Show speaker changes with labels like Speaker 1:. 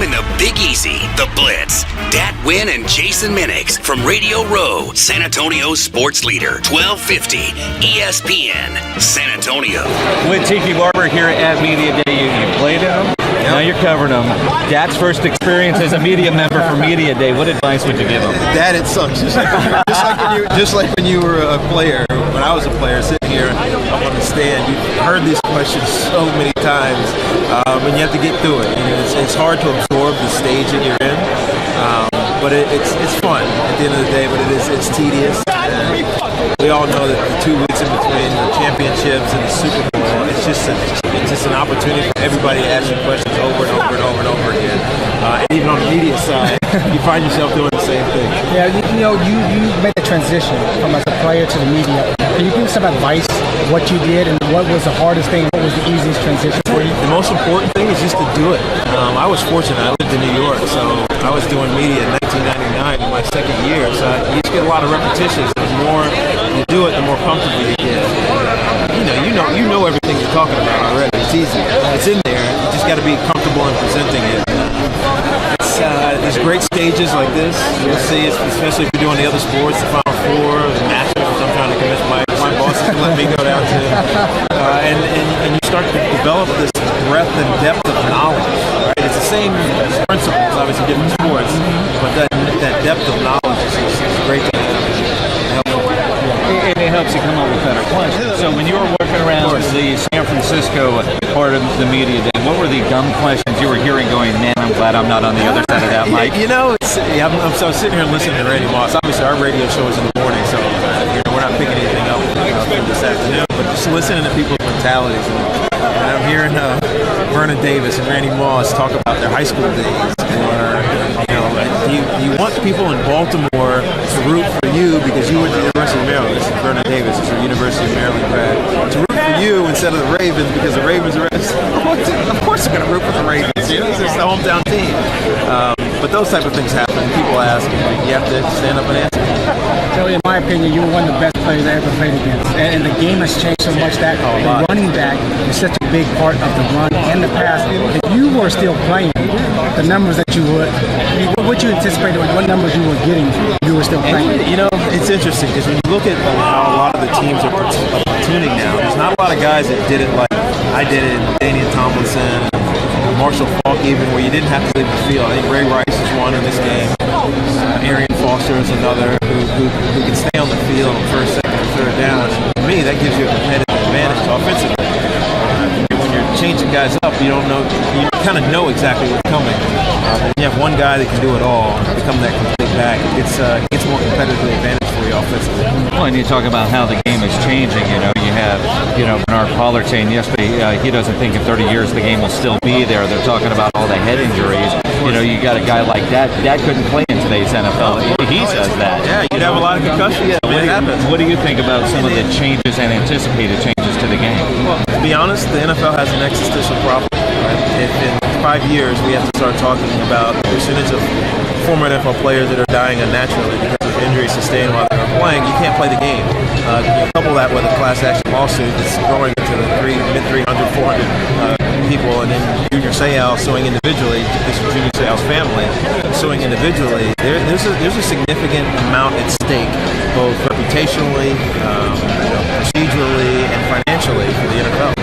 Speaker 1: game in the Big Easy, the Blitz. Dat Wynn and Jason Minix from Radio Row, San Antonio's sports leader, 1250 ESPN, San Antonio.
Speaker 2: With Tiki Barber here at Media Day, you played in them. Now you're covering them. Dad's first experience as a media member for Media Day. What advice would you give him?
Speaker 3: Dad, it sucks. Just like when you were a player. When I was a player, sitting here up on the stand, you've heard these questions so many times, and you have to get through it. It's hard to absorb the stage that you're in, but it's fun at the end of the day. But it's tedious. We all know that the 2 weeks in between the championships and the Super Bowl, it's just an opportunity for everybody to ask you questions over and over and over and over again. And even on the media side, you find yourself doing the same thing.
Speaker 4: Yeah, you made the transition from as a player to the media. Can you give some advice what you did and what was the hardest thing, what was the easiest transition for you?
Speaker 3: The most important thing is just to do it. I was fortunate. I lived in New York, so I was doing media in 1999 in my second year. So you just get a lot of repetitions. The more you do it, the more comfortable you get. You know everything you're talking about already. It's easy. It's in there. You just got to be comfortable in presenting it. These great stages like this, you'll see, especially if you're doing the other sports, the Final Four, the Nationals. I'm trying to convince my bosses to let me go down to, and you start to develop this breadth and depth of knowledge. Right? It's the same principles, obviously different sports, but that depth of knowledge is great to have.
Speaker 2: And it helps you come up with better questions. So when you were working around the San Francisco part of the media day, what were the dumb questions you were hearing going, man, I'm glad I'm not on the other side of that mic?
Speaker 3: I'm sitting here listening to Randy Moss. Obviously, our radio show is in the morning, so we're not picking anything up this afternoon, but just listening to people's mentalities. And I'm hearing Vernon Davis and Randy Moss talk about their high school days. Or, you want people in Baltimore to root for you because you went to the University of Maryland. This is Vernon Davis, is a University of Maryland grad. To root for you instead of the Ravens because the Ravens are. Of course they're going to root for the Ravens. It's the hometown team. But those type of things happen. People ask, you have to stand up and answer.
Speaker 4: So in my opinion, you were one of the best players I ever played against. And the game has changed so much that the running back is such a big part of the run and the pass. If you were still playing, the numbers that you would, what you anticipated, what numbers you were getting, you were still playing.
Speaker 3: It's interesting because when you look at how a lot of the teams are platooning now, there's not a lot of guys that did it like I did it, Daniel Tomlinson, Marshall Faulk even, where you didn't have to leave the field. I think Ray Rice is one in this game. Arian Foster is another who can stay on the field on first, second, and third down. And to me, that gives you a competitive advantage offensively. When you're changing guys up, you don't know, you kind of know exactly what's coming. When you have one guy that can do it all, become that complete back, it gets more competitive advantage for you offensively.
Speaker 2: Well, and you talk about how the game is changing. You have Bernard Pollard saying yesterday he doesn't think in 30 years the game will still be there. They're talking about all the head injuries. You got a guy like that couldn't play in today's NFL. He says that.
Speaker 3: Yeah, you'd have a lot of concussions.
Speaker 2: What do you think about some of the changes and anticipated changes to the game?
Speaker 3: Well, to be honest, the NFL has an existential problem. Right? In 5 years, we have to start talking about the percentage of former NFL players that are dying unnaturally because of injuries sustained while they were playing. You can't play the game. You couple that with a class action lawsuit that's growing into the mid-300, 400 people, and then Junior Seau suing individually. This is Junior Seau's family suing individually. There's a significant amount at stake, both reputationally, procedurally, and financially for the NFL.